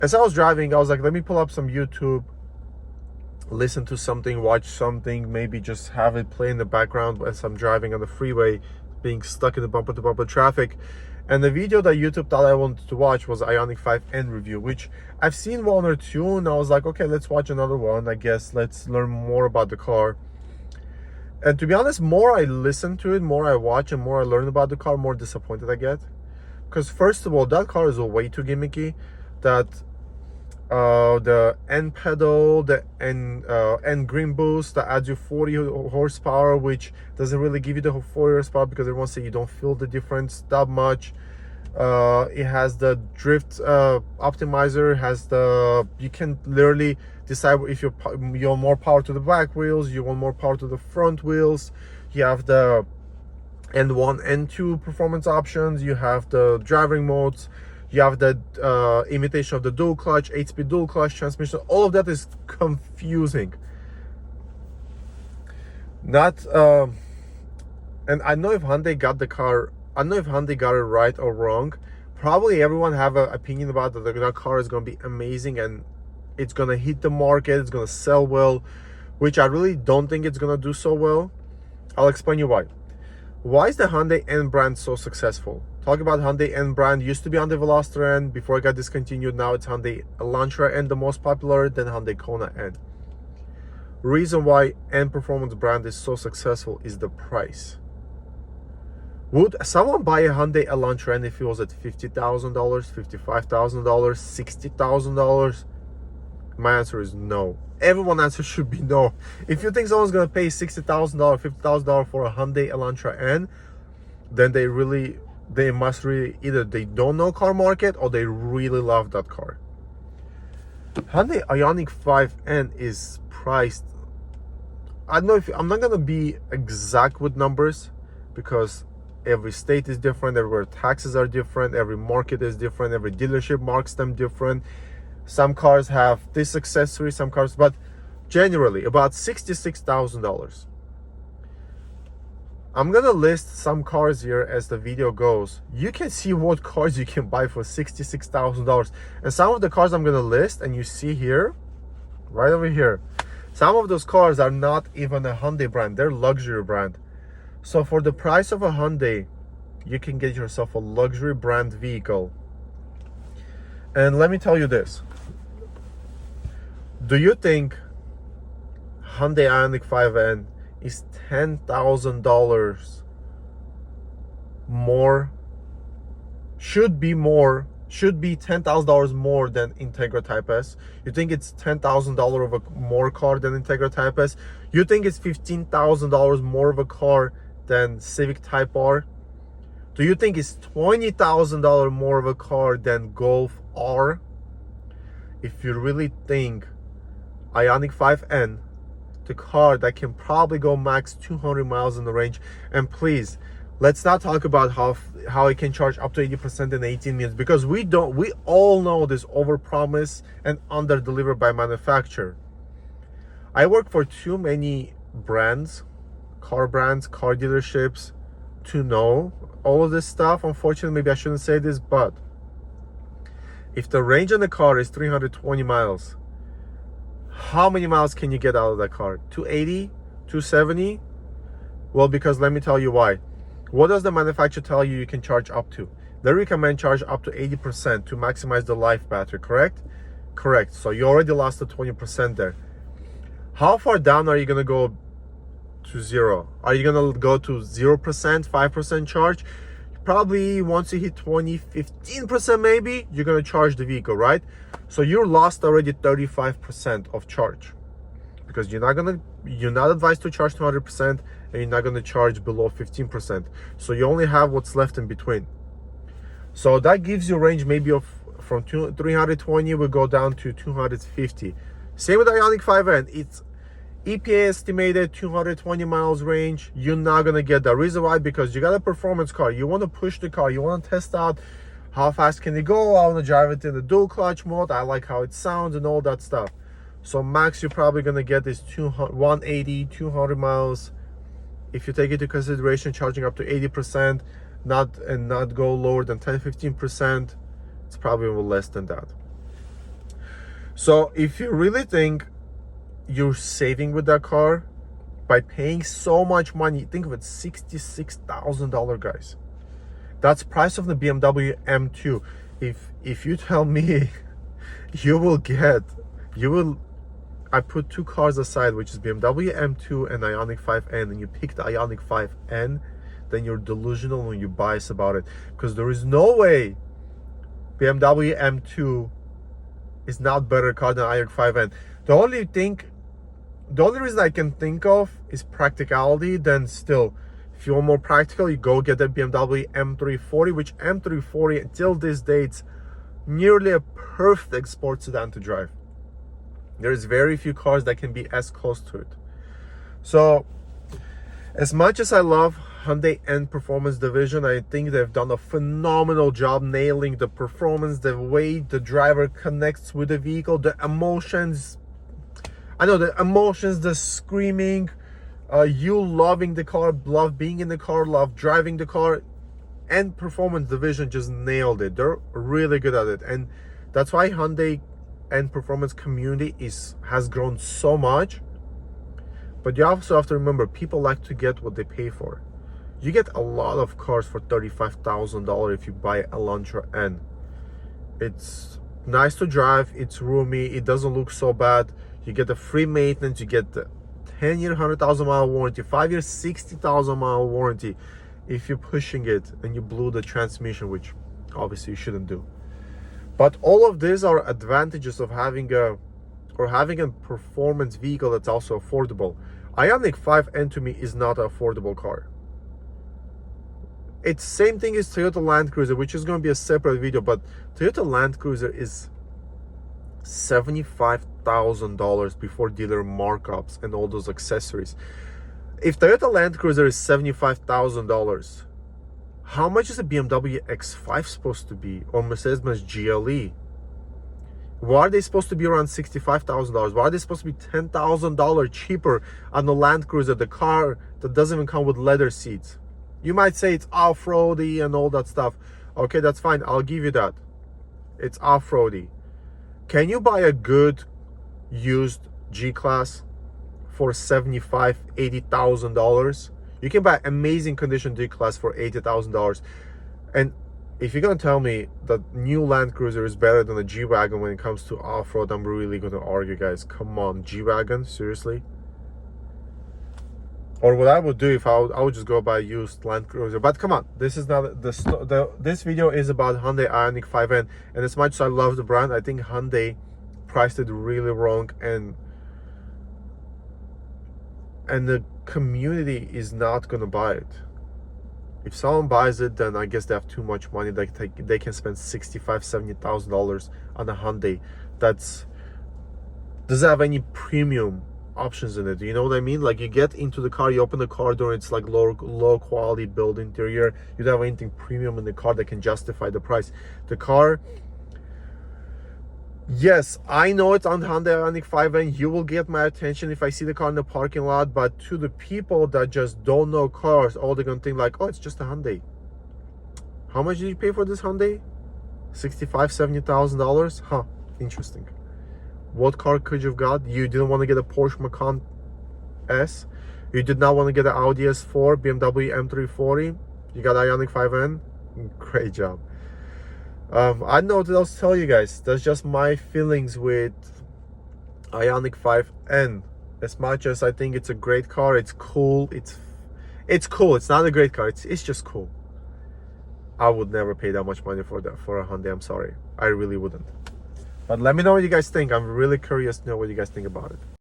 As I was driving, I was like, let me pull up some YouTube, listen to something, watch something, maybe just have it play in the background as I'm driving on the freeway, being stuck in the bumper to bumper traffic. And the video that YouTube thought I wanted to watch was Ioniq 5N review, which I've seen one or two, and I was like, okay, let's watch another one. I guess let's learn more about the car. And to be honest, more I listen to it, more I watch, and more I learn about the car, more disappointed I get. Because first of all, that car is way too gimmicky. That the N pedal, the N green boost that adds you 40 horsepower, which doesn't really give you the 40 horsepower because everyone say you don't feel the difference that much. It has the drift optimizer, has the, you can literally decide if you want more power to the back wheels, you want more power to the front wheels. You have the N1, N2 performance options, you have the driving modes, you have the imitation of the dual clutch, 8-speed dual clutch transmission. All of that is confusing. Not and I know if Hyundai got the car, I don't know if Hyundai got it right or wrong. Probably everyone have an opinion about that car is going to be amazing and it's going to hit the market, it's going to sell well, which I really don't think it's going to do so well. I'll explain you why. Why is the Hyundai N brand so successful? Talk about Hyundai N brand, used to be Hyundai Veloster N, before it got discontinued, now it's Hyundai Elantra N, the most popular, then Hyundai Kona N. Reason why N performance brand is so successful is the price. Would someone buy a Hyundai Elantra N if it was at $50,000, $55,000, $60,000? My answer is no. Everyone's answer should be no. If you think someone's gonna pay $60,000, $50,000 for a Hyundai Elantra N, then they must really, either they don't know car market or they really love that car. Hyundai Ioniq 5N is priced, I don't know if, I'm not gonna be exact with numbers because every state is different, everywhere taxes are different, every market is different, every dealership marks them different. Some cars have this accessory, some cars, but generally about $66,000. I'm gonna list some cars here as the video goes. You can see what cars you can buy for $66,000. And some of the cars I'm gonna list, and you see here, right over here, some of those cars are not even a Hyundai brand, they're luxury brand. So for the price of a Hyundai, you can get yourself a luxury brand vehicle. And let me tell you this. Do you think Hyundai Ioniq 5N is $10,000 more? Should be $10,000 more than Integra Type S? You think it's $10,000 of a more car than Integra Type S? You think it's $15,000 more of a car than Civic Type R? Do you think it's $20,000 more of a car than Golf R? If you really think Ioniq 5N, the car that can probably go max 200 miles in the range, and please, let's not talk about how it can charge up to 80% in 18 minutes, because we all know this overpromise and under-deliver by manufacturer. I work for too many brands, car dealerships, to know all of this stuff. Unfortunately, maybe I shouldn't say this, but if the range on the car is 320 miles, how many miles can you get out of that car? 280, 270? Well, because let me tell you why. What does the manufacturer tell you can charge up to? They recommend charge up to 80% to maximize the life battery, correct? Correct. So you already lost the 20% there. How far down are you going to go to zero? Are you going to go to 0%, 5% charge? Probably once you hit 20, 15% maybe, you're going to charge the vehicle, right? So you lost already 35% of charge, because you're not advised to charge 200%, and you're not going to charge below 15%. So you only have what's left in between. So that gives you a range maybe of from 320 will go down to 250. Same with the Ioniq 5N. It's EPA estimated 220 miles range. You're not gonna get that. Reason why? Because you got a performance car. You want to push the car. You want to test out how fast can it go. I want to drive it in the dual clutch mode. I like how it sounds and all that stuff. So max you're probably gonna get is 180, 200 miles. If you take into consideration charging up to 80%, not go lower than 10-15%, it's probably less than that. So if you really think you're saving with that car by paying so much money, think of it, $66,000, guys. That's price of the BMW M2. If you tell me you will I put two cars aside, which is BMW M2 and Ioniq 5N, and you pick the Ioniq 5N, then you're delusional when you bias about it, because there is no way BMW M2 is not better car than Ioniq 5N. The only reason I can think of is practicality. Then still, if you want more practical, you go get the BMW M340, which M340 until this day it's nearly a perfect sports sedan to drive. There's very few cars that can be as close to it. So as much as I love Hyundai N performance division, I think they've done a phenomenal job nailing the performance, the way the driver connects with the vehicle, the emotions. I know the emotions, the screaming, you loving the car, love being in the car, love driving the car, and performance division just nailed it. They're really good at it, and that's why Hyundai and performance community has grown so much. But you also have to remember, people like to get what they pay for. You get a lot of cars for $35,000 if you buy a Elantra N. It's nice to drive, it's roomy, it doesn't look so bad. You get the free maintenance, you get the 10-year 100,000-mile warranty, 5-year 60,000-mile warranty if you're pushing it and you blew the transmission, which obviously you shouldn't do. But all of these are advantages of having a performance vehicle that's also affordable. Ioniq 5N to me is not an affordable car. It's same thing as Toyota Land Cruiser, which is going to be a separate video, but Toyota Land Cruiser is $75,000 before dealer markups and all those accessories. If Toyota Land Cruiser is $75,000, how much is a BMW X5 supposed to be, or Mercedes-Benz GLE? Why are they supposed to be around $65,000? Why are they supposed to be $10,000 cheaper on the Land Cruiser, the car that doesn't even come with leather seats? You might say it's off-roady and all that stuff. Okay, that's fine. I'll give you that. It's off-roady. Can you buy a good used G-Class for $75,000, $80,000? You can buy amazing condition G-Class for $80,000. And if you're gonna tell me that new Land Cruiser is better than a G-Wagon when it comes to off-road, I'm really gonna argue, guys. Come on, G-Wagon, seriously? Or what I would do if I would just go buy a used Land Cruiser. But come on, this is not this video is about Hyundai Ioniq 5N, and as much as I love the brand, I think Hyundai priced it really wrong, and the community is not gonna buy it. If someone buys it, then I guess they have too much money. They can spend $65,000, $70,000 on a Hyundai that's doesn't have any premium options in it. You know what I mean? Like, you get into the car, you open the car door, it's like low quality build interior. You don't have anything premium in the car that can justify the price. The car, yes, I know it's on Hyundai Ioniq 5N. You will get my attention if I see the car in the parking lot, but to the people that just don't know cars, all they're gonna think like, oh, it's just a Hyundai. How much did you pay for this Hyundai? $65,000, $70,000? Huh, interesting. What car could you have got? You didn't want to get a Porsche Macan S. You did not want to get an Audi S4, BMW M340. You got Ioniq 5N. Great job. I don't know what else to tell you guys. That's just my feelings with Ioniq 5N. As much as I think it's a great car, it's cool. It's cool. It's not a great car. It's just cool. I would never pay that much money for a Hyundai. I'm sorry. I really wouldn't. But let me know what you guys think. I'm really curious to know what you guys think about it.